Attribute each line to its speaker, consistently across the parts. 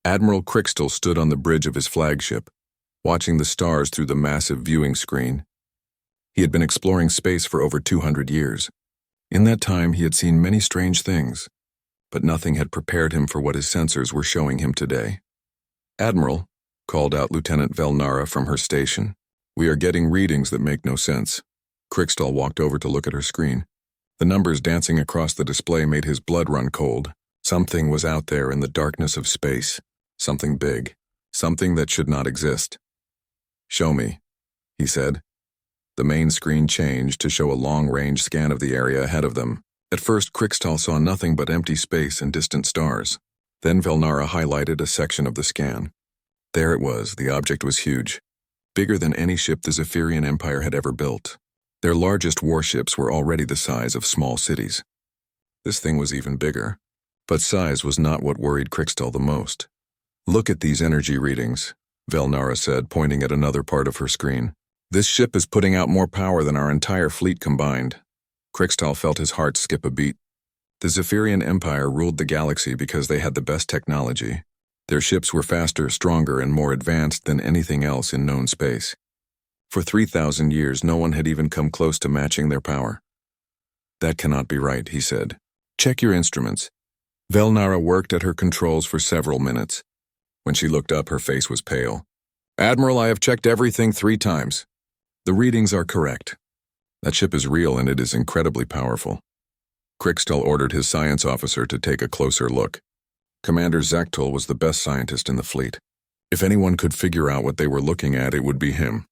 Speaker 1: Admiral Crixtal stood on the bridge of his flagship, watching the stars through the massive viewing screen. He had been exploring space for over 200 years. In that time, he had seen many strange things, but nothing had prepared him for what his sensors were showing him today. "Admiral," called out Lieutenant Velnara from her station, "we are getting readings that make no sense." Crixtal walked over to look at her screen. The numbers dancing across the display made his blood run cold. Something was out there in the darkness of space. Something big. Something that should not exist. "Show me," he said. The main screen changed to show a long-range scan of the area ahead of them. At first, Crixtal saw nothing but empty space and distant stars. Then Velnara highlighted a section of the scan. There it was. The object was huge. Bigger than any ship the Zephyrian Empire had ever built. Their largest warships were already the size of small cities. This thing was even bigger. But size was not what worried Crixtal the most. "Look at these energy readings," Velnara said, pointing at another part of her screen. "This ship is putting out more power than our entire fleet combined." Crixtal felt his heart skip a beat. The Zephyrian Empire ruled the galaxy because they had the best technology. Their ships were faster, stronger, and more advanced than anything else in known space. For 3,000 years, no one had even come close to matching their power. "That cannot be right," he said. "Check your instruments." Velnara worked at her controls for several minutes. When she looked up, her face was pale. "Admiral, I have checked everything 3 times. The readings are correct. That ship is real and it is incredibly powerful." Crixtal ordered his science officer to take a closer look. Commander Zektul was the best scientist in the fleet. If anyone could figure out what they were looking at, it would be him.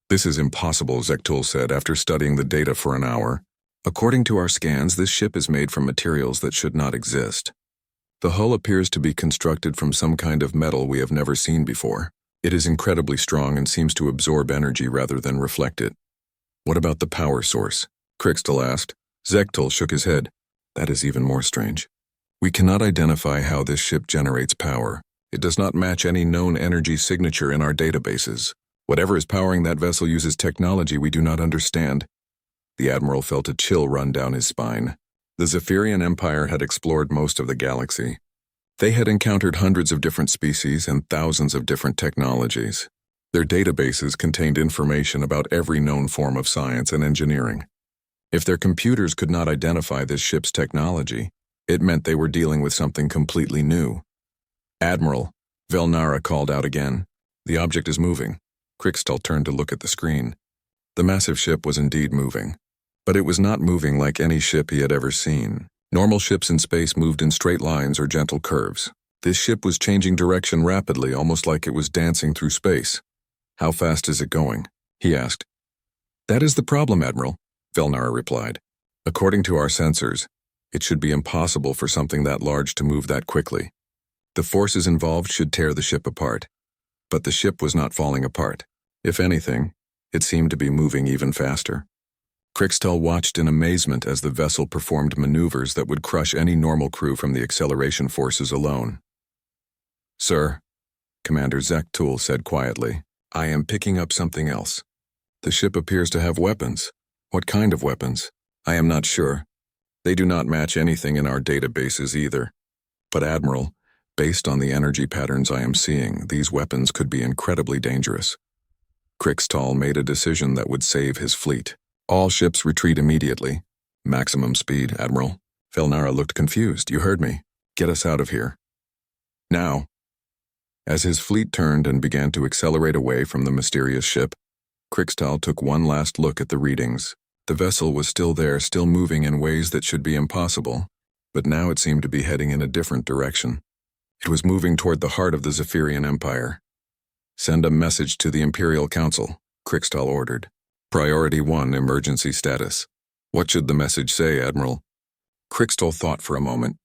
Speaker 1: "This is impossible," Zektul said after studying the data for an hour. "According to our scans, this ship is made from materials that should not exist. The hull appears to be constructed from some kind of metal we have never seen before. It is incredibly strong and seems to absorb energy rather than reflect it." "What about the power source?" Crixtal asked. Zektul shook his head. "That is even more strange. We cannot identify how this ship generates power. It does not match any known energy signature in our databases. Whatever is powering that vessel uses technology we do not understand." The Admiral felt a chill run down his spine. The Zephyrian Empire had explored most of the galaxy. They had encountered hundreds of different species and thousands of different technologies. Their databases contained information about every known form of science and engineering. If their computers could not identify this ship's technology, it meant they were dealing with something completely new. "Admiral," Velnara called out again. "The object is moving." Crixtal turned to look at the screen. The massive ship was indeed moving. But it was not moving like any ship he had ever seen. Normal ships in space moved in straight lines or gentle curves. This ship was changing direction rapidly, almost like it was dancing through space. "How fast is it going?" he asked. "That is the problem, Admiral," Velnara replied. "According to our sensors, it should be impossible for something that large to move that quickly. The forces involved should tear the ship apart. But the ship was not falling apart. If anything, it seemed to be moving even faster." Crixtal watched in amazement as the vessel performed maneuvers that would crush any normal crew from the acceleration forces alone. "Sir," Commander Zektul said quietly, "I am picking up something else. The ship appears to have weapons. What kind of weapons? I am not sure. They do not match anything in our databases either. But Admiral, based on the energy patterns I am seeing, these weapons could be incredibly dangerous." Crixtal made a decision that would save his fleet. "All ships retreat immediately. Maximum speed, Admiral." Velnara looked confused. "You heard me. Get us out of here. Now." As his fleet turned and began to accelerate away from the mysterious ship, Crixtal took one last look at the readings. The vessel was still there, still moving in ways that should be impossible, but now it seemed to be heading in a different direction. It was moving toward the heart of the Zephyrian Empire. "Send a message to the Imperial Council," Crixtal ordered. "Priority 1, emergency status." "What should the message say, Admiral?" Crixtal thought for a moment.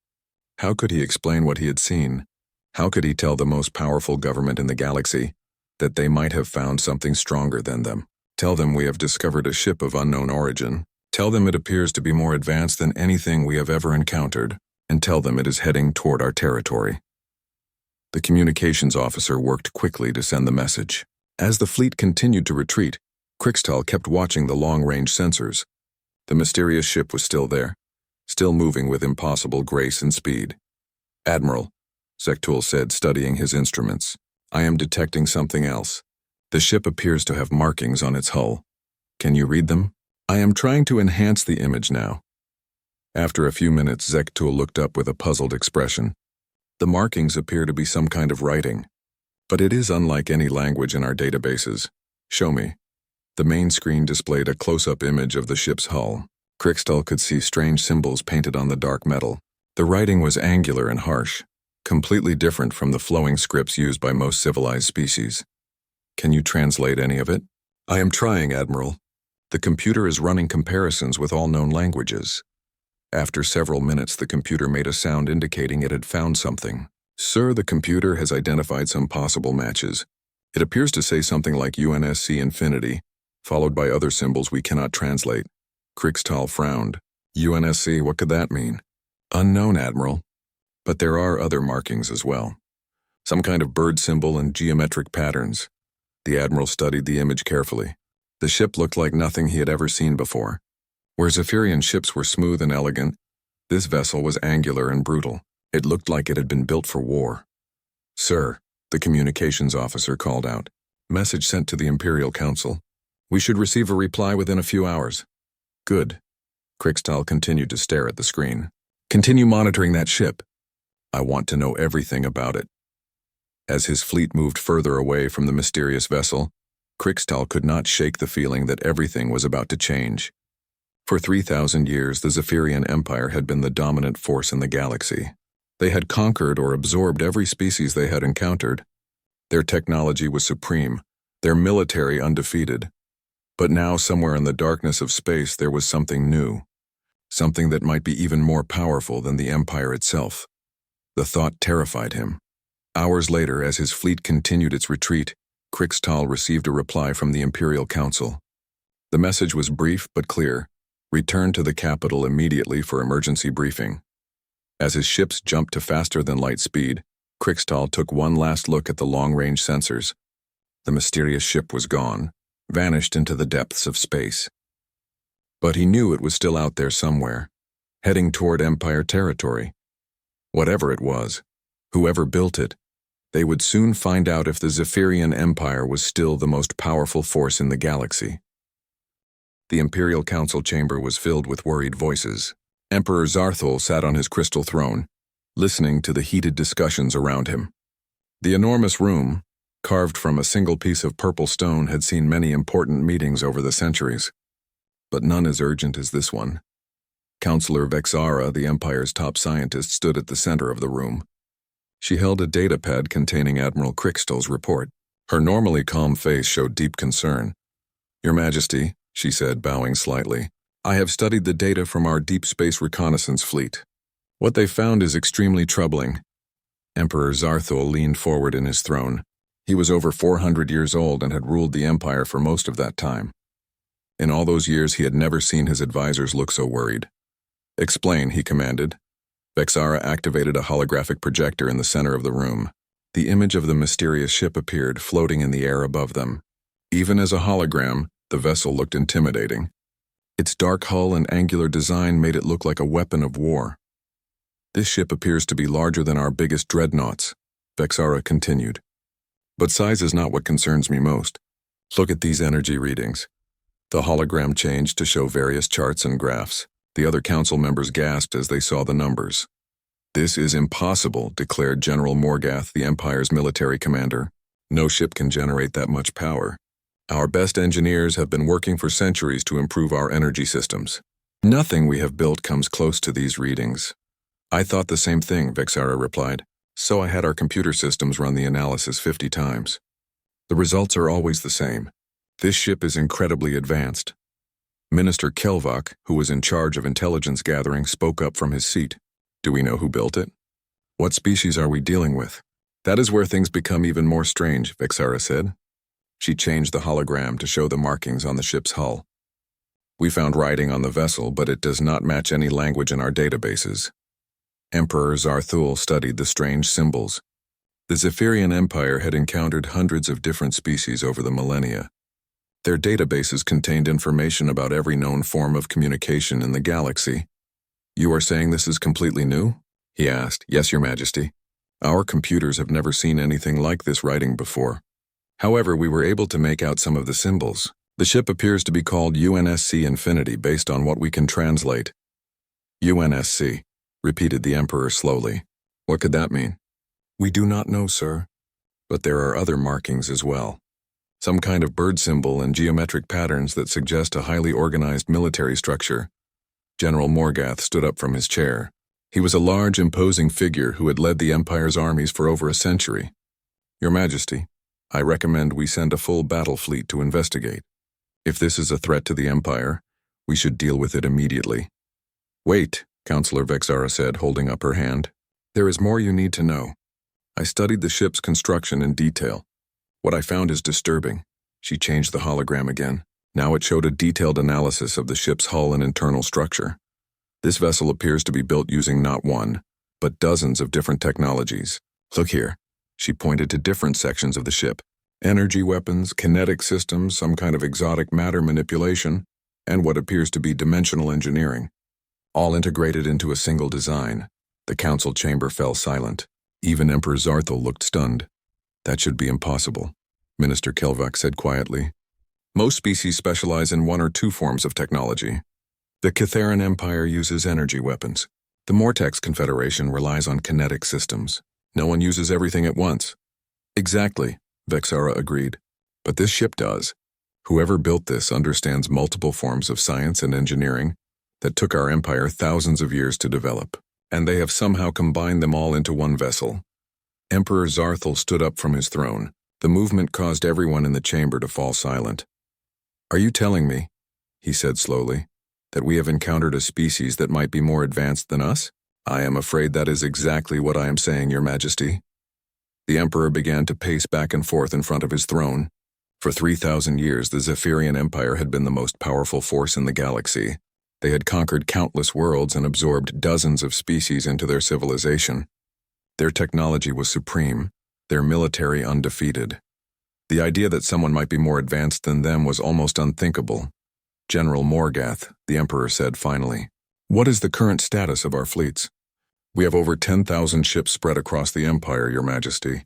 Speaker 1: How could he explain what he had seen? How could he tell the most powerful government in the galaxy that they might have found something stronger than them? Tell them we have discovered a ship of unknown origin. Tell them it appears to be more advanced than anything we have ever encountered, and tell them it is heading toward our territory. The communications officer worked quickly to send the message. As the fleet continued to retreat, Crixtal kept watching the long-range sensors. The mysterious ship was still there, still moving with impossible grace and speed. "Admiral," Zektul said, studying his instruments. I am detecting something else. The ship appears to have markings on its hull. Can you read them? I am trying to enhance the image now. After a few minutes, Zektul looked up with a puzzled expression. The markings appear to be some kind of writing, but it is unlike any language in our databases. Show me. The main screen displayed a close-up image of the ship's hull. Crixtal could see strange symbols painted on the dark metal. The writing was angular and harsh, completely different from the flowing scripts used by most civilized species. Can you translate any of it? I am trying, Admiral. The computer is running comparisons with all known languages. After several minutes, the computer made a sound indicating it had found something. Sir, the computer has identified some possible matches. It appears to say something like UNSC Infinity, followed by other symbols we cannot translate. Crixtal frowned. UNSC, what could that mean? Unknown, Admiral. But there are other markings as well. Some kind of bird symbol and geometric patterns. The Admiral studied the image carefully. The ship looked like nothing he had ever seen before. Where Zephyrian ships were smooth and elegant, this vessel was angular and brutal. It looked like it had been built for war. Sir, the communications officer called out. Message sent to the Imperial Council. We should receive a reply within a few hours. Good. Crixtal continued to stare at the screen. Continue monitoring that ship. I want to know everything about it. As his fleet moved further away from the mysterious vessel, Crixtal could not shake the feeling that everything was about to change. For 3,000 years, the Zephyrian Empire had been the dominant force in the galaxy. They had conquered or absorbed every species they had encountered. Their technology was supreme, their military undefeated. But now, somewhere in the darkness of space, there was something new. Something that might be even more powerful than the Empire itself. The thought terrified him. Hours later, as his fleet continued its retreat, Crixtal received a reply from the Imperial Council. The message was brief but clear. Return to the capital immediately for emergency briefing. As his ships jumped to faster-than-light speed, Crixtal took one last look at the long-range sensors. The mysterious ship was gone, vanished into the depths of space. But he knew it was still out there somewhere, heading toward Empire territory. Whatever it was, whoever built it, they would soon find out if the Zephyrian Empire was still the most powerful force in the galaxy. The Imperial Council chamber was filled with worried voices. Emperor Zarthul sat on his crystal throne, listening to the heated discussions around him. The enormous room, carved from a single piece of purple stone, had seen many important meetings over the centuries, but none as urgent as this one. Counselor Vexara, the Empire's top scientist, stood at the center of the room. She held a datapad containing Admiral Crixtal's report. Her normally calm face showed deep concern. Your Majesty, she said, bowing slightly, I have studied the data from our deep space reconnaissance fleet. What they found is extremely troubling. Emperor Zarthul leaned forward in his throne. He was over 400 years old and had ruled the Empire for most of that time. In all those years, he had never seen his advisors look so worried. Explain, he commanded. Vexara activated a holographic projector in the center of the room. The image of the mysterious ship appeared, floating in the air above them. Even as a hologram, the vessel looked intimidating. Its dark hull and angular design made it look like a weapon of war. This ship appears to be larger than our biggest dreadnoughts, Vexara continued. But size is not what concerns me most. Look at these energy readings. The hologram changed to show various charts and graphs. The other council members gasped as they saw the numbers. This is impossible, declared General Morgath, the Empire's military commander. No ship can generate that much power. Our best engineers have been working for centuries to improve our energy systems. Nothing we have built comes close to these readings. I thought the same thing, Vexara replied. So I had our computer systems run the analysis 50 times. The results are always the same. This ship is incredibly advanced. Minister Kelvak, who was in charge of intelligence gathering, spoke up from his seat. Do we know who built it? What species are we dealing with? That is where things become even more strange, Vexara said. She changed the hologram to show the markings on the ship's hull. We found writing on the vessel, but it does not match any language in our databases. Emperor Zarthul studied the strange symbols. The Zephyrian Empire had encountered hundreds of different species over the millennia. Their databases contained information about every known form of communication in the galaxy. You are saying this is completely new? He asked. Yes, Your Majesty. Our computers have never seen anything like this writing before. However, we were able to make out some of the symbols. The ship appears to be called UNSC Infinity based on what we can translate. UNSC, repeated the Emperor slowly. What could that mean? We do not know, sir. But there are other markings as well. Some kind of bird symbol and geometric patterns that suggest a highly organized military structure. General Morgath stood up from his chair. He was a large, imposing figure who had led the Empire's armies for over a century. Your Majesty, I recommend we send a full battle fleet to investigate. If this is a threat to the Empire, we should deal with it immediately. Wait, Counselor Vexara said, holding up her hand. There is more you need to know. I studied the ship's construction in detail. What I found is disturbing. She changed the hologram again. Now it showed a detailed analysis of the ship's hull and internal structure. This vessel appears to be built using not one, but dozens of different technologies. Look here. She pointed to different sections of the ship. Energy weapons, kinetic systems, some kind of exotic matter manipulation, and what appears to be dimensional engineering. All integrated into a single design. The council chamber fell silent. Even Emperor Zarthel looked stunned. That should be impossible, Minister Kelvak said quietly. Most species specialize in one or two forms of technology. The Catharan Empire uses energy weapons. The Mortex Confederation relies on kinetic systems. No one uses everything at once. Exactly, Vexara agreed. But this ship does. Whoever built this understands multiple forms of science and engineering that took our empire thousands of years to develop, and they have somehow combined them all into one vessel. Emperor Zarthel stood up from his throne. The movement caused everyone in the chamber to fall silent. Are you telling me, he said slowly, that we have encountered a species that might be more advanced than us? I am afraid that is exactly what I am saying, Your Majesty. The Emperor began to pace back and forth in front of his throne. For 3,000 years, the Zephyrian Empire had been the most powerful force in the galaxy. They had conquered countless worlds and absorbed dozens of species into their civilization. Their technology was supreme, their military undefeated. The idea that someone might be more advanced than them was almost unthinkable. General Morgath, the Emperor said finally, what is the current status of our fleets? We have over 10,000 ships spread across the Empire, Your Majesty.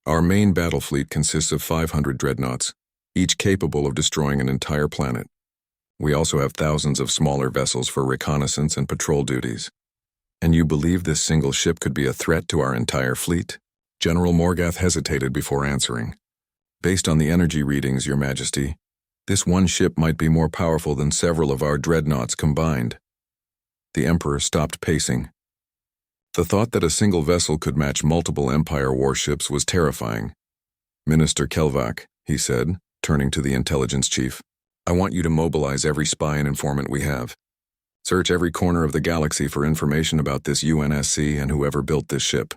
Speaker 1: Our main battle fleet consists of 500 dreadnoughts, each capable of destroying an entire planet. We also have thousands of smaller vessels for reconnaissance and patrol duties. And you believe this single ship could be a threat to our entire fleet? General Morgath hesitated before answering. Based on the energy readings, Your Majesty, this one ship might be more powerful than several of our dreadnoughts combined. The Emperor stopped pacing. The thought that a single vessel could match multiple Empire warships was terrifying. Minister Kelvak, he said, turning to the intelligence chief, I want you to mobilize every spy and informant we have. Search every corner of the galaxy for information about this UNSC and whoever built this ship.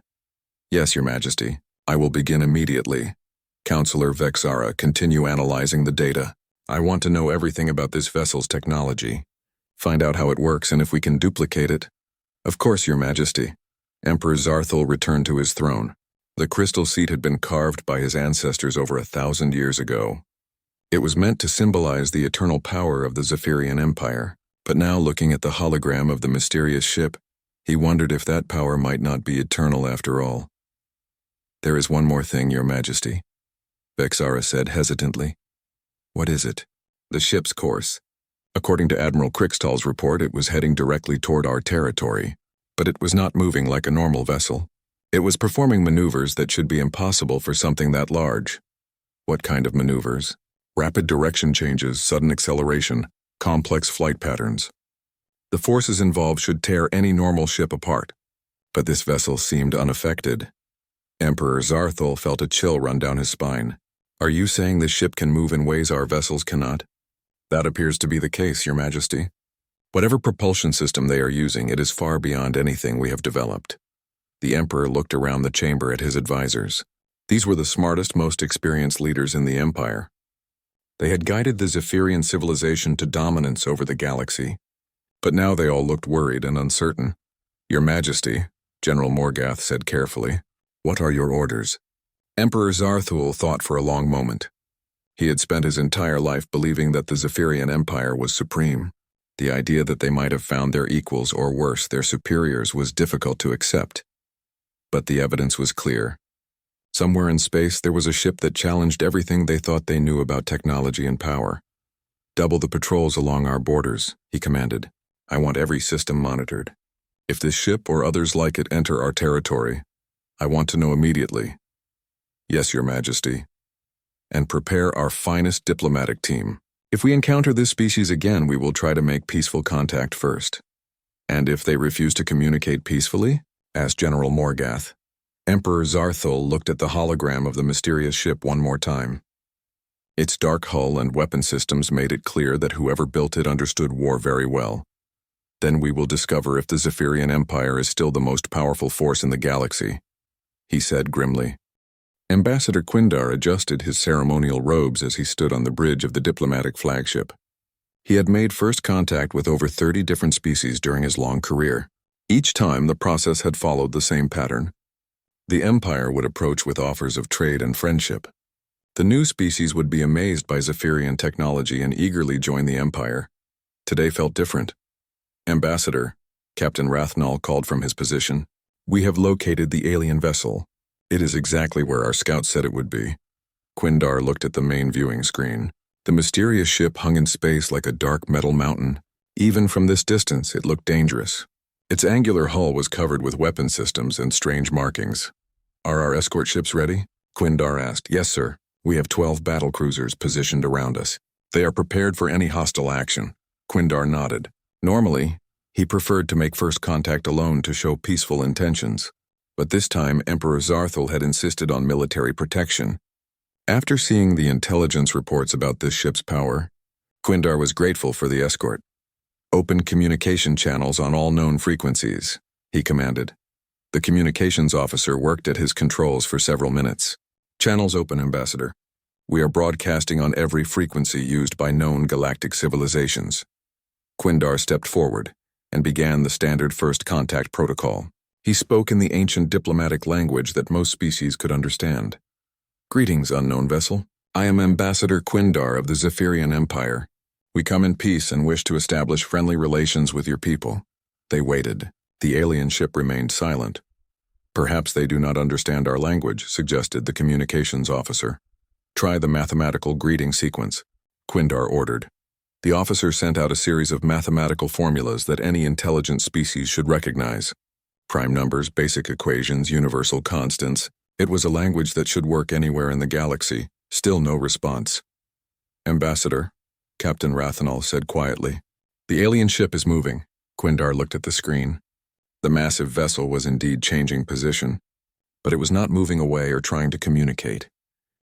Speaker 1: Yes, Your Majesty. I will begin immediately. Counselor Vexara, continue analyzing the data. I want to know everything about this vessel's technology. Find out how it works and if we can duplicate it. Of course, Your Majesty. Emperor Zarthel returned to his throne. The crystal seat had been carved by his ancestors over 1,000 years ago. It was meant to symbolize the eternal power of the Zephyrian Empire, but now looking at the hologram of the mysterious ship, he wondered if that power might not be eternal after all. There is one more thing, Your Majesty, Vexara said hesitantly. What is it? The ship's course. According to Admiral Krikstal's report, it was heading directly toward our territory, but it was not moving like a normal vessel. It was performing maneuvers that should be impossible for something that large. What kind of maneuvers? Rapid direction changes, sudden acceleration, complex flight patterns. The forces involved should tear any normal ship apart, but this vessel seemed unaffected. Emperor Zarthel felt a chill run down his spine. Are you saying this ship can move in ways our vessels cannot? That appears to be the case, Your Majesty. Whatever propulsion system they are using, it is far beyond anything we have developed. The Emperor looked around the chamber at his advisors. These were the smartest, most experienced leaders in the Empire. They had guided the Zephyrian civilization to dominance over the galaxy, but now they all looked worried and uncertain. Your Majesty, General Morgath said carefully, what are your orders? Emperor Zarthul thought for a long moment. He had spent his entire life believing that the Zephyrian Empire was supreme. The idea that they might have found their equals or worse, their superiors, was difficult to accept. But the evidence was clear. Somewhere in space, there was a ship that challenged everything they thought they knew about technology and power. "Double the patrols along our borders," he commanded. "I want every system monitored. If this ship or others like it enter our territory, I want to know immediately." "Yes, Your Majesty." "And prepare our finest diplomatic team. If we encounter this species again, we will try to make peaceful contact first." "And if they refuse to communicate peacefully?" asked General Morgath. Emperor Zarthul looked at the hologram of the mysterious ship one more time. Its dark hull and weapon systems made it clear that whoever built it understood war very well. "Then we will discover if the Zephyrian Empire is still the most powerful force in the galaxy," he said grimly. Ambassador Quindar adjusted his ceremonial robes as he stood on the bridge of the diplomatic flagship. He had made first contact with over 30 different species during his long career. Each time the process had followed the same pattern. The Empire would approach with offers of trade and friendship. The new species would be amazed by Zephyrian technology and eagerly join the Empire. Today felt different. "Ambassador," Captain Rathnall called from his position, "we have located the alien vessel. It is exactly where our scouts said it would be." Quindar looked at the main viewing screen. The mysterious ship hung in space like a dark metal mountain. Even from this distance, it looked dangerous. Its angular hull was covered with weapon systems and strange markings. "Are our escort ships ready?" Quindar asked. "Yes, sir. We have 12 battle cruisers positioned around us. They are prepared for any hostile action." Quindar nodded. Normally, he preferred to make first contact alone to show peaceful intentions. But this time, Emperor Zarthul had insisted on military protection. After seeing the intelligence reports about this ship's power, Quindar was grateful for the escort. "Open communication channels on all known frequencies," he commanded. The communications officer worked at his controls for several minutes. "Channels open, Ambassador. We are broadcasting on every frequency used by known galactic civilizations." Quindar stepped forward and began the standard first contact protocol. He spoke in the ancient diplomatic language that most species could understand. "Greetings, unknown vessel. I am Ambassador Quindar of the Zephyrian Empire. We come in peace and wish to establish friendly relations with your people." They waited. The alien ship remained silent. "Perhaps they do not understand our language," suggested the communications officer. "Try the mathematical greeting sequence," Quindar ordered. The officer sent out a series of mathematical formulas that any intelligent species should recognize. Prime numbers, basic equations, universal constants. It was a language that should work anywhere in the galaxy. Still no response. "Ambassador," Captain Rathnall said quietly, "the alien ship is moving." Quindar looked at the screen. The massive vessel was indeed changing position, but it was not moving away or trying to communicate.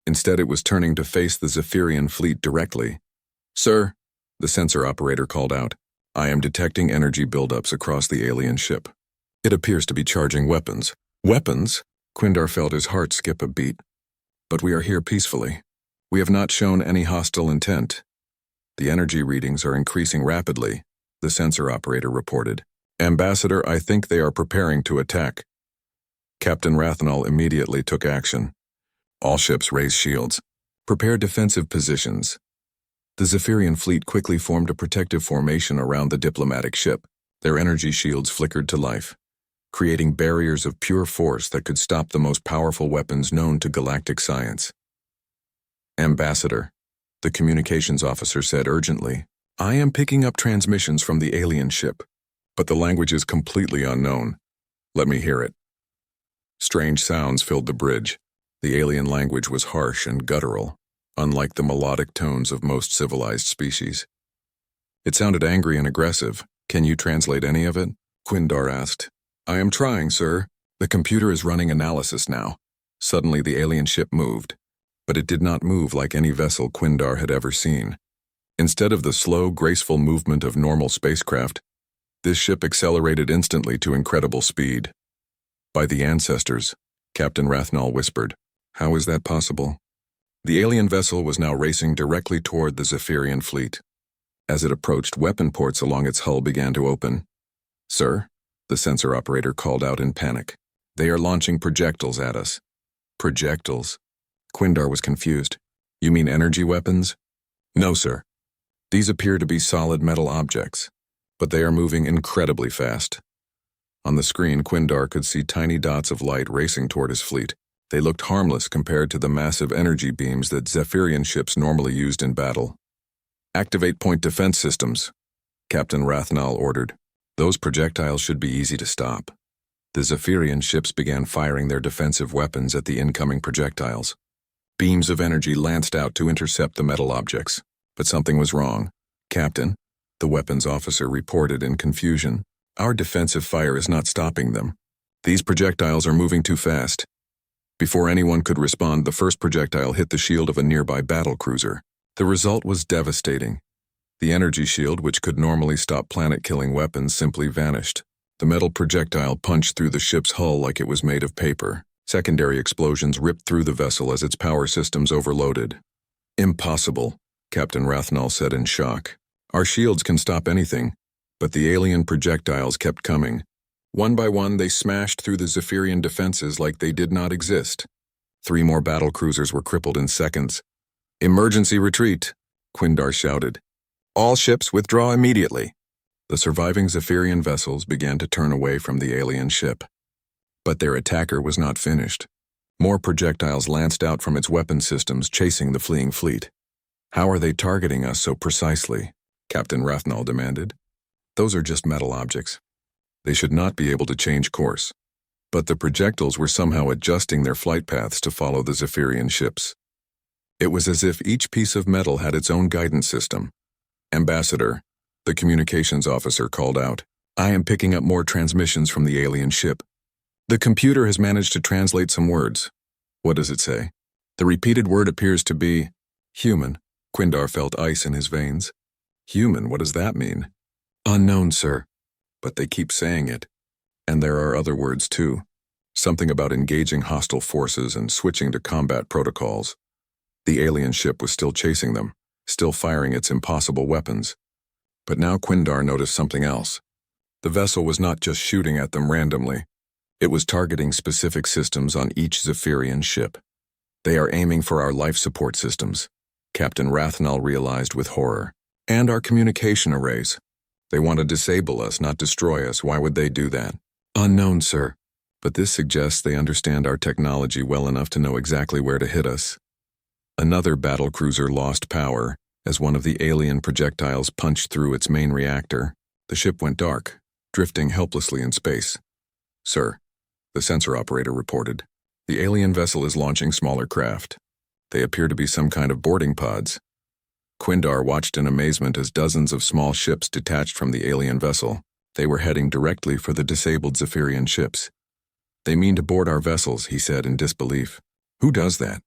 Speaker 1: Instead, it was turning to face the Zephyrian fleet directly. "Sir," the sensor operator called out, "I am detecting energy buildups across the alien ship. It appears to be charging weapons." "Weapons?" Quindar felt his heart skip a beat. "But we are here peacefully. We have not shown any hostile intent." "The energy readings are increasing rapidly," the sensor operator reported. "Ambassador, I think they are preparing to attack." Captain Rathnall immediately took action. "All ships raise shields. Prepare defensive positions." The Zephyrian fleet quickly formed a protective formation around the diplomatic ship. Their energy shields flickered to life, creating barriers of pure force that could stop the most powerful weapons known to galactic science. "Ambassador," the communications officer said urgently, "I am picking up transmissions from the alien ship, but the language is completely unknown. Let me hear it." Strange sounds filled the bridge. The alien language was harsh and guttural, unlike the melodic tones of most civilized species. It sounded angry and aggressive. "Can you translate any of it?" Quindar asked. "I am trying, sir. The computer is running analysis now." Suddenly the alien ship moved, but it did not move like any vessel Quindar had ever seen. Instead of the slow, graceful movement of normal spacecraft, this ship accelerated instantly to incredible speed. "By the ancestors," Captain Rathnall whispered. "How is that possible?" The alien vessel was now racing directly toward the Zephyrian fleet. As it approached, weapon ports along its hull began to open. "Sir," the sensor operator called out in panic. "They are launching projectiles at us." "Projectiles?" Quindar was confused. "You mean energy weapons?" "No, sir. These appear to be solid metal objects, but they are moving incredibly fast." On the screen, Quindar could see tiny dots of light racing toward his fleet. They looked harmless compared to the massive energy beams that Zephyrian ships normally used in battle. "Activate point defense systems," Captain Rathnal ordered. "Those projectiles should be easy to stop." The Zephyrian ships began firing their defensive weapons at the incoming projectiles. Beams of energy lanced out to intercept the metal objects. But something was wrong. "Captain," the weapons officer reported in confusion, "our defensive fire is not stopping them. These projectiles are moving too fast." Before anyone could respond, the first projectile hit the shield of a nearby battlecruiser. The result was devastating. The energy shield, which could normally stop planet-killing weapons, simply vanished. The metal projectile punched through the ship's hull like it was made of paper. Secondary explosions ripped through the vessel as its power systems overloaded. "Impossible," Captain Rathnal said in shock. "Our shields can stop anything." But the alien projectiles kept coming. One by one, they smashed through the Zephyrian defenses like they did not exist. 3 more battlecruisers were crippled in seconds. "Emergency retreat," Quindar shouted. "All ships withdraw immediately." The surviving Zephyrian vessels began to turn away from the alien ship. But their attacker was not finished. More projectiles lanced out from its weapon systems, chasing the fleeing fleet. "How are they targeting us so precisely?" Captain Rathnal demanded. "Those are just metal objects. They should not be able to change course." But the projectiles were somehow adjusting their flight paths to follow the Zephyrian ships. It was as if each piece of metal had its own guidance system. "Ambassador," the communications officer called out, "I am picking up more transmissions from the alien ship. The computer has managed to translate some words." "What does it say?" "The repeated word appears to be human." Quindar felt ice in his veins. "Human, what does that mean?" "Unknown, sir." "But they keep saying it. And there are other words too. Something about engaging hostile forces and switching to combat protocols." The alien ship was still chasing them, still firing its impossible weapons. But now Quindar noticed something else. The vessel was not just shooting at them randomly. It was targeting specific systems on each Zephyrian ship. "They are aiming for our life support systems," Captain Rathnal realized with horror. "And our communication arrays. They want to disable us, not destroy us. Why would they do that?" "Unknown, sir." "But this suggests they understand our technology well enough to know exactly where to hit us." Another battlecruiser lost power as one of the alien projectiles punched through its main reactor. The ship went dark, drifting helplessly in space. "Sir," the sensor operator reported, "the alien vessel is launching smaller craft. They appear to be some kind of boarding pods." Quindar watched in amazement as dozens of small ships detached from the alien vessel. They were heading directly for the disabled Zephyrian ships. "They mean to board our vessels," he said in disbelief. "Who does that?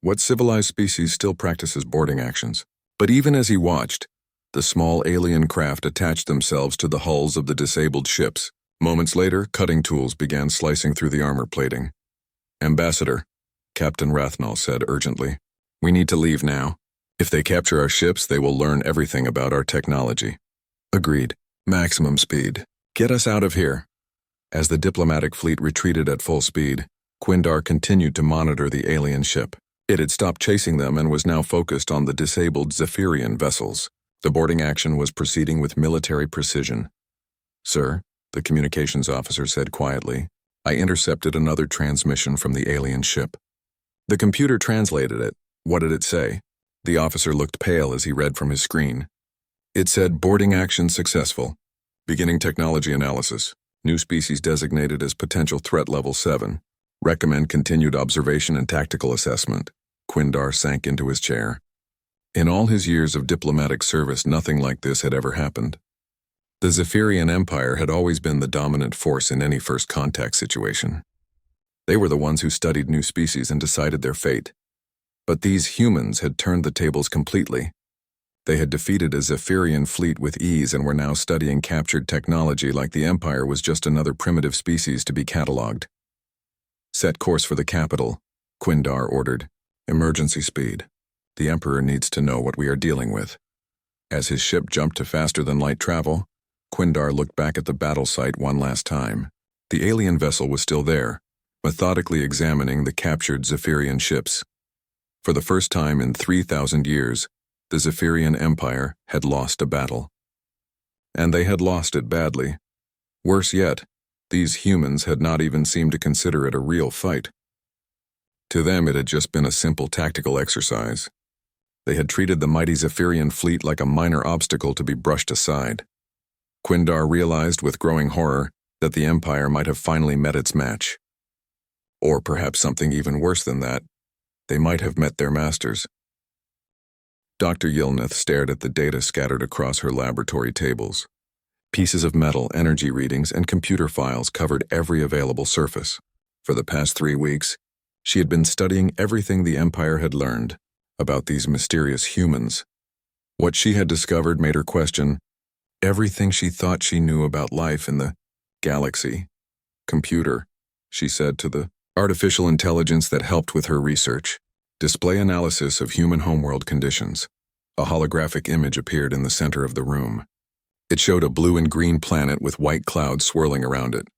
Speaker 1: What civilized species still practices boarding actions?" But even as he watched, the small alien craft attached themselves to the hulls of the disabled ships. Moments later, cutting tools began slicing through the armor plating. "Ambassador," Captain Rathnal said urgently, "we need to leave now. If they capture our ships, they will learn everything about our technology." "Agreed. Maximum speed. Get us out of here." As the diplomatic fleet retreated at full speed, Quindar continued to monitor the alien ship. It had stopped chasing them and was now focused on the disabled Zephyrian vessels. The boarding action was proceeding with military precision. "Sir," the communications officer said quietly, "I intercepted another transmission from the alien ship." The computer translated it. What did it say? The officer looked pale as he read from his screen. It said, "Boarding action successful. Beginning technology analysis. New species designated as potential threat level 7. Recommend continued observation and tactical assessment." Quindar sank into his chair. In all his years of diplomatic service, nothing like this had ever happened. The Zephyrian Empire had always been the dominant force in any first contact situation. They were the ones who studied new species and decided their fate. But these humans had turned the tables completely. They had defeated a Zephyrian fleet with ease and were now studying captured technology like the Empire was just another primitive species to be catalogued. "Set course for the capital," Quindar ordered. "Emergency speed. The Emperor needs to know what we are dealing with." As his ship jumped to faster-than-light travel, Quindar looked back at the battle site one last time. The alien vessel was still there, methodically examining the captured Zephyrian ships. For the first time in 3,000 years, the Zephyrian Empire had lost a battle. And they had lost it badly. Worse yet, These humans had not even seemed to consider it a real fight. To them, it had just been a simple tactical exercise. They had treated the mighty Zephyrian fleet like a minor obstacle to be brushed aside. Quindar realized with growing horror that the Empire might have finally met its match. Or perhaps something even worse than that. They might have met their masters. Dr. Yilnith stared at the data scattered across her laboratory tables. Pieces of metal, energy readings, and computer files covered every available surface. For the past 3 weeks, she had been studying everything the Empire had learned about these mysterious humans. What she had discovered made her question everything she thought she knew about life in the galaxy. Computer, she said to the artificial intelligence that helped with her research. Display analysis of human homeworld conditions. A holographic image appeared in the center of the room. It showed a blue and green planet with white clouds swirling around it.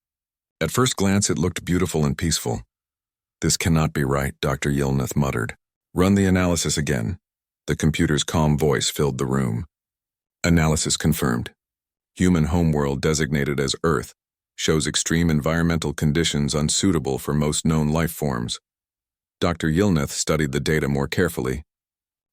Speaker 1: At first glance, it looked beautiful and peaceful. This cannot be right, Dr. Yilnith muttered. Run the analysis again. The computer's calm voice filled the room. Analysis confirmed. Human homeworld designated as Earth shows extreme environmental conditions unsuitable for most known life forms. Dr. Yilnith studied the data more carefully.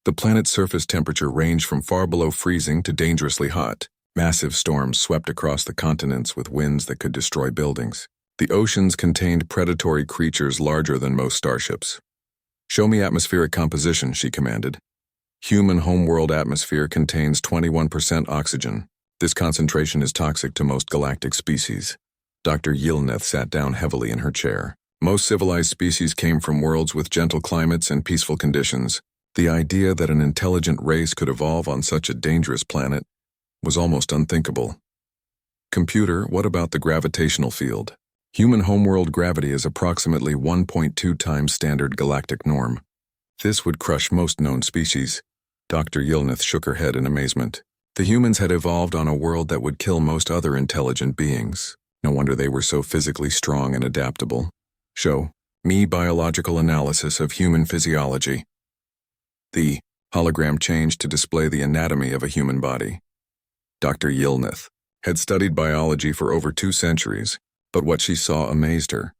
Speaker 1: The planet's surface temperature ranged from far below freezing to dangerously hot. Massive storms swept across the continents with winds that could destroy buildings. The oceans contained predatory creatures larger than most starships. Show me atmospheric composition, she commanded. Human homeworld atmosphere contains 21% oxygen. This concentration is toxic to most galactic species. Dr. Yilnith sat down heavily in her chair. Most civilized species came from worlds with gentle climates and peaceful conditions. The idea that an intelligent race could evolve on such a dangerous planet was almost unthinkable. Computer, what about the gravitational field? Human homeworld gravity is approximately 1.2 times standard galactic norm. This would crush most known species. Dr. Yilnith shook her head in amazement. The humans had evolved on a world that would kill most other intelligent beings. No wonder they were so physically strong and adaptable. Show me biological analysis of human physiology. The hologram changed to display the anatomy of a human body. Dr. Yilnith had studied biology for over 2 centuries, but what she saw amazed her.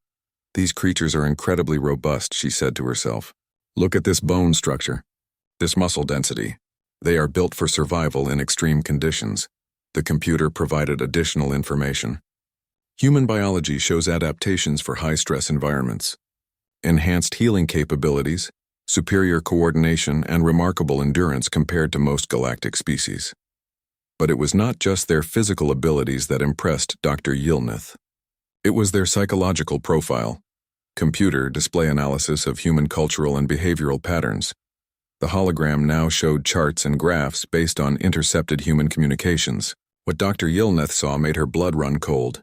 Speaker 1: These creatures are incredibly robust, she said to herself. Look at this bone structure, this muscle density. They are built for survival in extreme conditions. The computer provided additional information. Human biology shows adaptations for high-stress environments, enhanced healing capabilities, superior coordination, and remarkable endurance compared to most galactic species. But it was not just their physical abilities that impressed Dr. Yilnith. It was their psychological profile. Computer display analysis of human cultural and behavioral patterns. The hologram now showed charts and graphs based on intercepted human communications. What Dr. Yilnith saw made her blood run cold.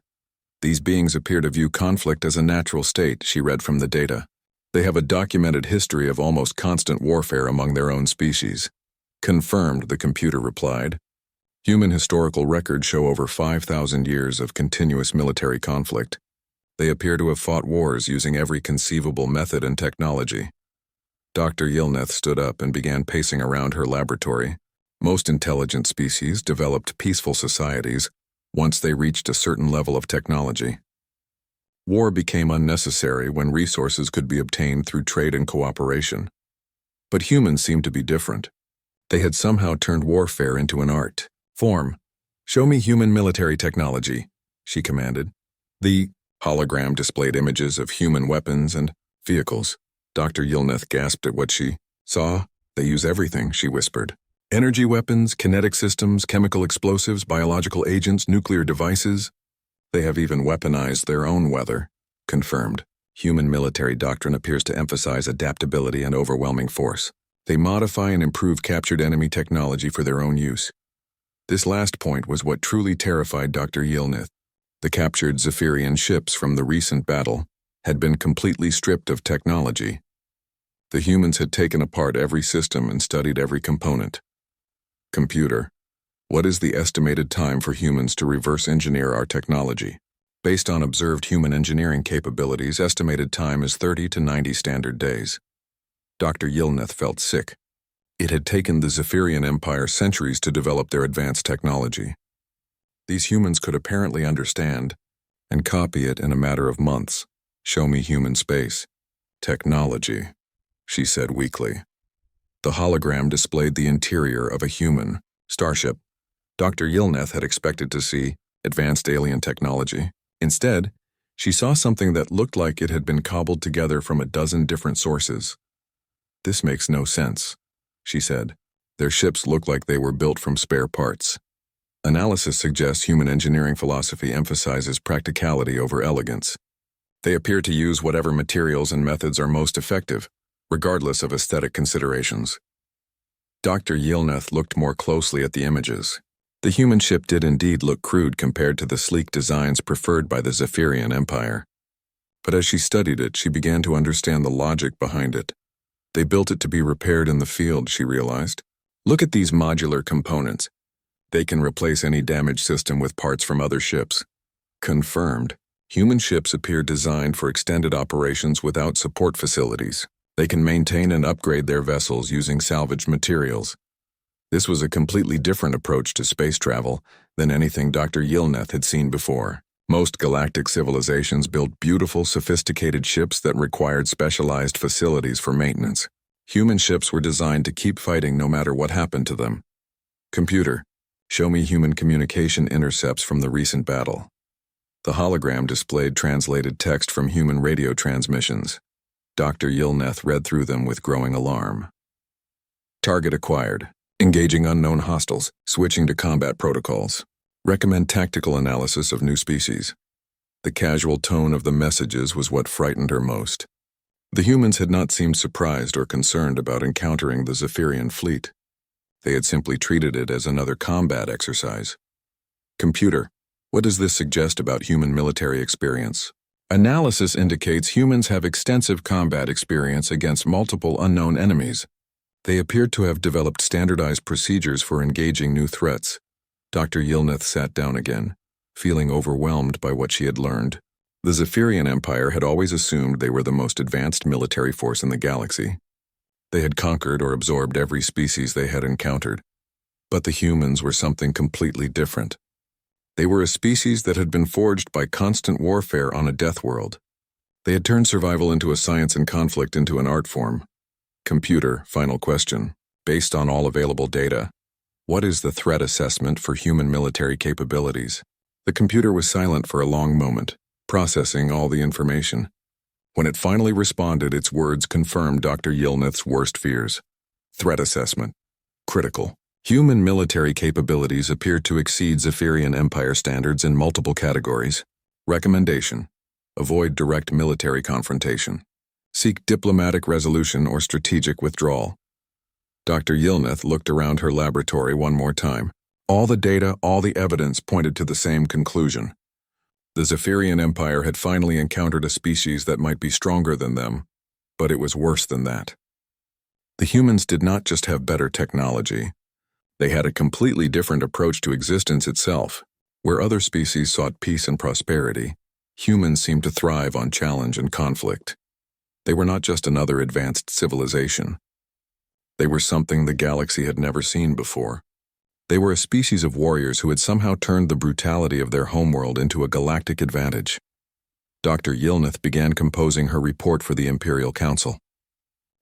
Speaker 1: These beings appear to view conflict as a natural state, she read from the data. They have a documented history of almost constant warfare among their own species. Confirmed, the computer replied. Human historical records show over 5,000 years of continuous military conflict. They appear to have fought wars using every conceivable method and technology. Dr. Yilnith stood up and began pacing around her laboratory. Most intelligent species developed peaceful societies once they reached a certain level of technology. War became unnecessary when resources could be obtained through trade and cooperation. But humans seemed to be different. They had somehow turned warfare into an art form. Show me human military technology, she commanded. The hologram displayed images of human weapons and vehicles. Dr. Yilnith gasped at what she saw. They use everything, she whispered. Energy weapons, kinetic systems, chemical explosives, biological agents, nuclear devices. They have even weaponized their own weather. Confirmed. Human military doctrine appears to emphasize adaptability and overwhelming force. They modify and improve captured enemy technology for their own use. This last point was what truly terrified Dr. Yilnith. The captured Zephyrian ships from the recent battle had been completely stripped of technology. The humans had taken apart every system and studied every component. Computer, what is the estimated time for humans to reverse engineer our technology? Based on observed human engineering capabilities, estimated time is 30 to 90 standard days. Dr. Yilnith felt sick. It had taken the Zephyrian Empire centuries to develop their advanced technology. These humans could apparently understand and copy it in a matter of months. Show me human space. Technology, she said weakly. The hologram displayed the interior of a human starship. Dr. Yilneth had expected to see advanced alien technology. Instead, she saw something that looked like it had been cobbled together from a dozen different sources. This makes no sense, she said. Their ships look like they were built from spare parts. Analysis suggests human engineering philosophy emphasizes practicality over elegance. They appear to use whatever materials and methods are most effective, regardless of aesthetic considerations. Dr. Yilneth looked more closely at the images. The human ship did indeed look crude compared to the sleek designs preferred by the Zephyrian Empire. But as she studied it, she began to understand the logic behind it. They built it to be repaired in the field, she realized. Look at these modular components. They can replace any damaged system with parts from other ships. Confirmed. Human ships appear designed for extended operations without support facilities. They can maintain and upgrade their vessels using salvaged materials. This was a completely different approach to space travel than anything Dr. Yilneth had seen before. Most galactic civilizations built beautiful, sophisticated ships that required specialized facilities for maintenance. Human ships were designed to keep fighting no matter what happened to them. Computer, show me human communication intercepts from the recent battle. The hologram displayed translated text from human radio transmissions. Dr. Yilneth read through them with growing alarm. Target acquired. Engaging unknown hostiles. Switching to combat protocols. Recommend tactical analysis of new species. The casual tone of the messages was what frightened her most. The humans had not seemed surprised or concerned about encountering the Zephyrian fleet. They had simply treated it as another combat exercise. Computer, what does this suggest about human military experience? Analysis indicates humans have extensive combat experience against multiple unknown enemies. They appeared to have developed standardized procedures for engaging new threats. Dr. Yilneth sat down again, feeling overwhelmed by what she had learned. The Zephyrian Empire had always assumed they were the most advanced military force in the galaxy. They had conquered or absorbed every species they had encountered. But the humans were something completely different. They were a species that had been forged by constant warfare on a death world. They had turned survival into a science and conflict into an art form. Computer, final question. Based on all available data, what is the threat assessment for human military capabilities? The computer was silent for a long moment, processing all the information. When it finally responded, its words confirmed Dr. Yilneth's worst fears. Threat assessment. Critical. Human military capabilities appear to exceed Zephyrian Empire standards in multiple categories. Recommendation. Avoid direct military confrontation. Seek diplomatic resolution or strategic withdrawal. Dr. Yilneth looked around her laboratory one more time. All the data, all the evidence pointed to the same conclusion. The Zephyrian Empire had finally encountered a species that might be stronger than them, but it was worse than that. The humans did not just have better technology. They had a completely different approach to existence itself. Where other species sought peace and prosperity, humans seemed to thrive on challenge and conflict. They were not just another advanced civilization. They were something the galaxy had never seen before. They were a species of warriors who had somehow turned the brutality of their homeworld into a galactic advantage. Dr. Yilneth began composing her report for the Imperial Council.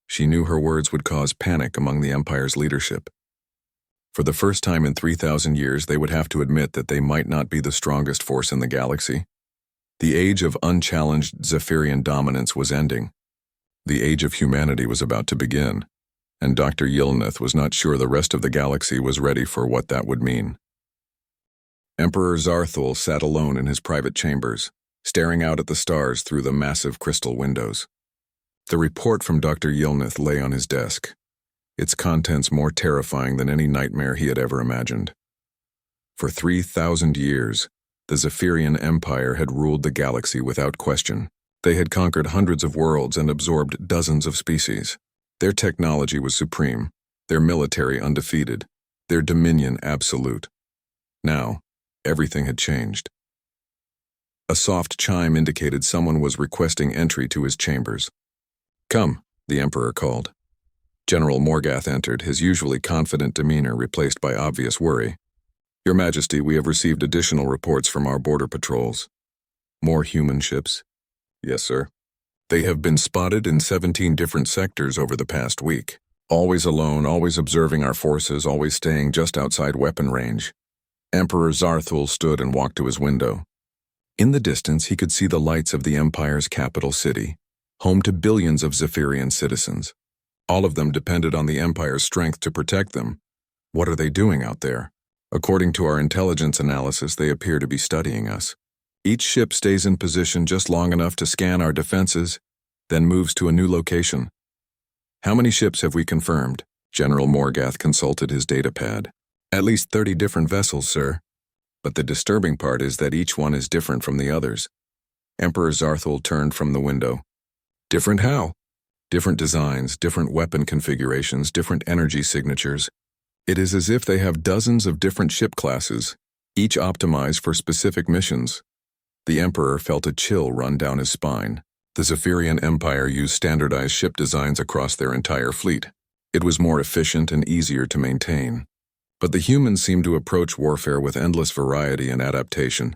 Speaker 1: She knew her words would cause panic among the Empire's leadership. For the first time in 3,000 years, they would have to admit that they might not be the strongest force in the galaxy. The age of unchallenged Zephyrian dominance was ending. The age of humanity was about to begin, and Dr. Yilneth was not sure the rest of the galaxy was ready for what that would mean. Emperor Zarthul sat alone in his private chambers, staring out at the stars through the massive crystal windows. The report from Dr. Yilneth lay on his desk, its contents more terrifying than any nightmare he had ever imagined. For 3,000 years, the Zephyrian Empire had ruled the galaxy without question. They had conquered hundreds of worlds and absorbed dozens of species. Their technology was supreme, their military undefeated, their dominion absolute. Now, everything had changed. A soft chime indicated someone was requesting entry to his chambers. "Come," the Emperor called. General Morgath entered, his usually confident demeanor replaced by obvious worry. "Your Majesty, we have received additional reports from our border patrols." More human ships? Yes, sir. They have been spotted in 17 different sectors over the past week. Always alone, always observing our forces, always staying just outside weapon range. Emperor Zarthul stood and walked to his window. In the distance, he could see the lights of the Empire's capital city, home to billions of Zephyrian citizens. All of them depended on the Empire's strength to protect them. What are they doing out there? According to our intelligence analysis, they appear to be studying us. Each ship stays in position just long enough to scan our defenses, then moves to a new location. How many ships have we confirmed? General Morgath consulted his datapad. At least 30 different vessels, sir. But the disturbing part is that each one is different from the others. Emperor Zarthul turned from the window. Different how? Different designs, different weapon configurations, different energy signatures. It is as if they have dozens of different ship classes, each optimized for specific missions. The Emperor felt a chill run down his spine. The Zephyrian Empire used standardized ship designs across their entire fleet. It was more efficient and easier to maintain. But the humans seemed to approach warfare with endless variety and adaptation.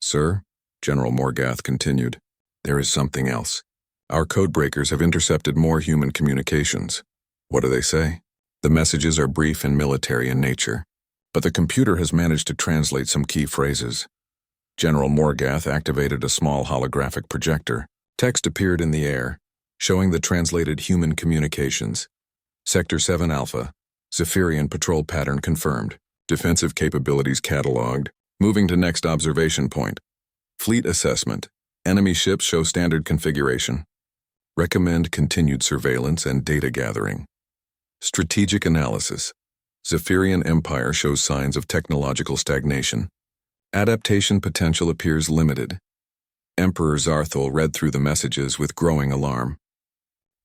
Speaker 1: Sir, General Morgath continued, there is something else. Our codebreakers have intercepted more human communications. What do they say? The messages are brief and military in nature, but the computer has managed to translate some key phrases. General Morgath activated a small holographic projector. Text appeared in the air, showing the translated human communications. Sector 7 Alpha, Zephyrian patrol pattern confirmed. Defensive capabilities cataloged. Moving to next observation point. Fleet assessment. Enemy ships show standard configuration. Recommend continued surveillance and data gathering. Strategic analysis. Zephyrian Empire shows signs of technological stagnation. Adaptation potential appears limited. Emperor Zarthul read through the messages with growing alarm.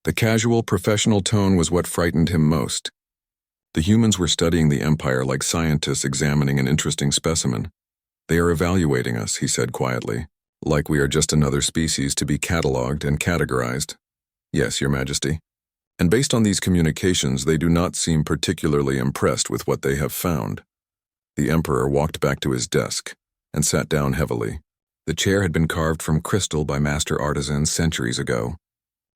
Speaker 1: The casual, professional tone was what frightened him most. The humans were studying the Empire like scientists examining an interesting specimen. They are evaluating us, he said quietly, like we are just another species to be catalogued and categorized. Yes, Your Majesty. And based on these communications, they do not seem particularly impressed with what they have found. The Emperor walked back to his desk and sat down heavily. The chair had been carved from crystal by master artisans centuries ago.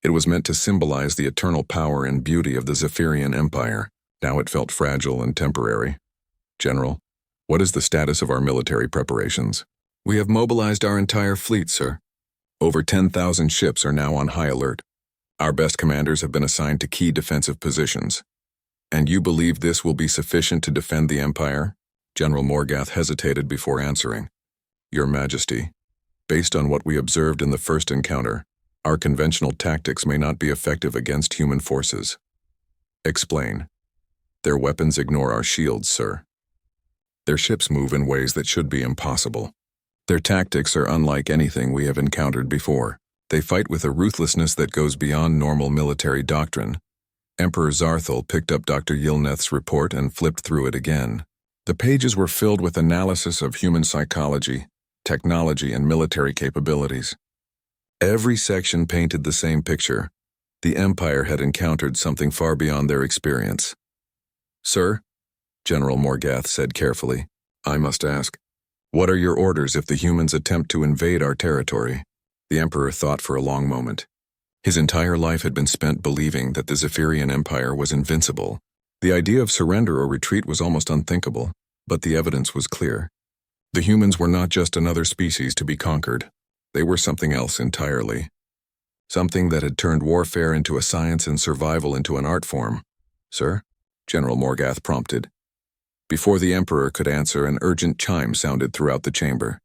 Speaker 1: It was meant to symbolize the eternal power and beauty of the Zephyrian Empire. Now it felt fragile and temporary. General, what is the status of our military preparations? We have mobilized our entire fleet, sir. Over 10,000 ships are now on high alert. Our best commanders have been assigned to key defensive positions. And you believe this will be sufficient to defend the Empire? General Morgath hesitated before answering. Your Majesty, based on what we observed in the first encounter, our conventional tactics may not be effective against human forces. Explain. Their weapons ignore our shields, sir. Their ships move in ways that should be impossible. Their tactics are unlike anything we have encountered before. They fight with a ruthlessness that goes beyond normal military doctrine. Emperor Zarthul picked up Dr. Yilneth's report and flipped through it again. The pages were filled with analysis of human psychology, technology, and military capabilities. Every section painted the same picture. The Empire had encountered something far beyond their experience. Sir, General Morgath said carefully, I must ask, what are your orders if the humans attempt to invade our territory? The Emperor thought for a long moment. His entire life had been spent believing that the Zephyrian Empire was invincible. The idea of surrender or retreat was almost unthinkable, but the evidence was clear. The humans were not just another species to be conquered. They were something else entirely. Something that had turned warfare into a science and survival into an art form. Sir? General Morgath prompted. Before the Emperor could answer, an urgent chime sounded throughout the chamber.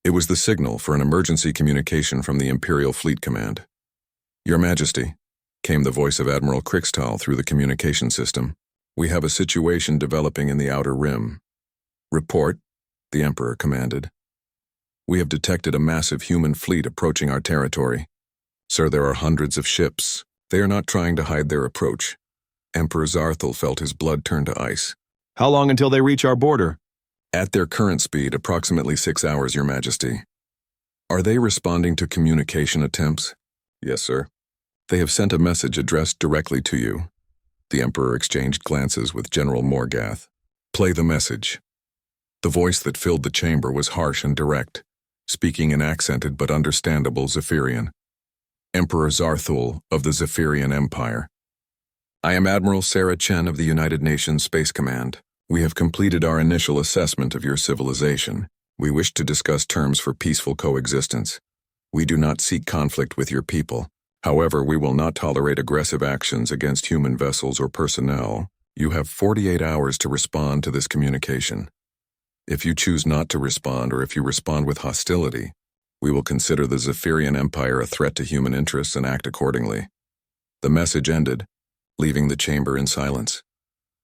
Speaker 1: It was the signal for an emergency communication from the Imperial Fleet Command. Your Majesty, came the voice of Admiral Krixtal through the communication system. We have a situation developing in the Outer Rim. Report, the Emperor commanded. We have detected a massive human fleet approaching our territory. Sir, there are hundreds of ships. They are not trying to hide their approach. Emperor Zarthul felt his blood turn to ice. How long until they reach our border? At their current speed, approximately 6 hours, Your Majesty. Are they responding to communication attempts? Yes, sir. They have sent a message addressed directly to you. The Emperor exchanged glances with General Morgath. Play the message. The voice that filled the chamber was harsh and direct. speaking in accented but understandable Zephyrian. Emperor Zarthul of the Zephyrian Empire. I am Admiral Sarah Chen of the United Nations Space Command. We have completed our initial assessment of your civilization. We wish to discuss terms for peaceful coexistence. We do not seek conflict with your people. However, we will not tolerate aggressive actions against human vessels or personnel. You have 48 hours to respond to this communication. If you choose not to respond, or if you respond with hostility, we will consider the Zephyrian Empire a threat to human interests and act accordingly. The message ended, leaving the chamber in silence.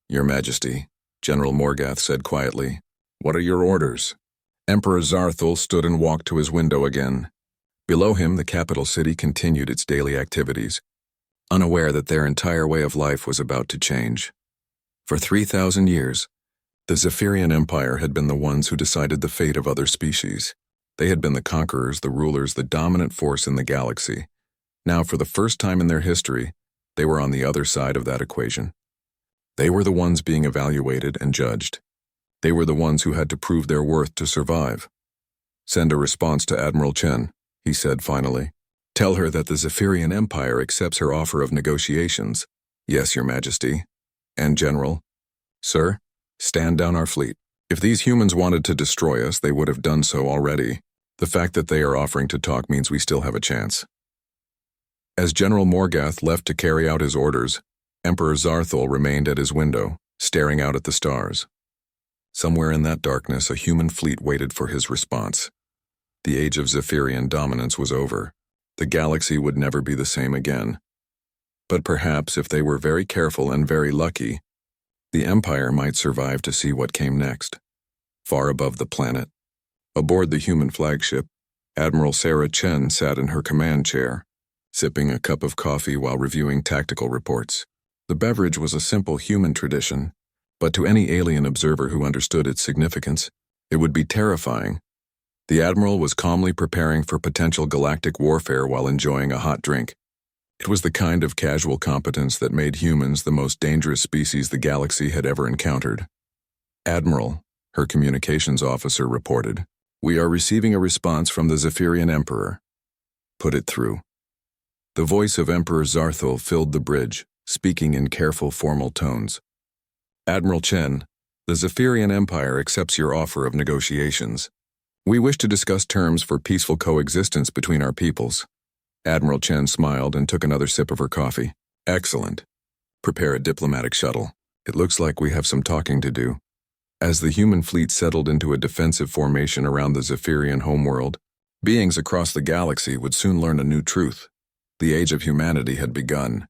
Speaker 1: Your Majesty, General Morgath said quietly. What are your orders? Emperor Zarthul stood and walked to his window again. Below him, the capital city continued its daily activities, unaware that their entire way of life was about to change. For 3,000 years, the Zephyrian Empire had been the ones who decided the fate of other species. They had been the conquerors, the rulers, the dominant force in the galaxy. Now, for the first time in their history, they were on the other side of that equation. They were the ones being evaluated and judged. They were the ones who had to prove their worth to survive. Send a response to Admiral Chen, he said finally. Tell her that the Zephyrian Empire accepts her offer of negotiations. Yes, Your Majesty. And General. Sir, stand down our fleet. If these humans wanted to destroy us, they would have done so already. The fact that they are offering to talk means we still have a chance. As General Morgath left to carry out his orders, Emperor Zarthul remained at his window, staring out at the stars. Somewhere in that darkness, a human fleet waited for his response. The age of Zephyrian dominance was over. The galaxy would never be the same again. But perhaps, if they were very careful and very lucky, the Empire might survive to see what came next. Far above the planet, aboard the human flagship, Admiral Sarah Chen sat in her command chair, sipping a cup of coffee while reviewing tactical reports. The beverage was a simple human tradition, but to any alien observer who understood its significance, it would be terrifying. The Admiral was calmly preparing for potential galactic warfare while enjoying a hot drink. It was the kind of casual competence that made humans the most dangerous species the galaxy had ever encountered. Admiral, her communications officer reported, we are receiving a response from the Zephyrian Emperor. Put it through. The voice of Emperor Zarthul filled the bridge, speaking in careful, formal tones. Admiral Chen, the Zephyrian Empire accepts your offer of negotiations. We wish to discuss terms for peaceful coexistence between our peoples. Admiral Chen smiled and took another sip of her coffee. Excellent. Prepare a diplomatic shuttle. It looks like we have some talking to do. As the human fleet settled into a defensive formation around the Zephyrian homeworld, beings across the galaxy would soon learn a new truth. The age of humanity had begun.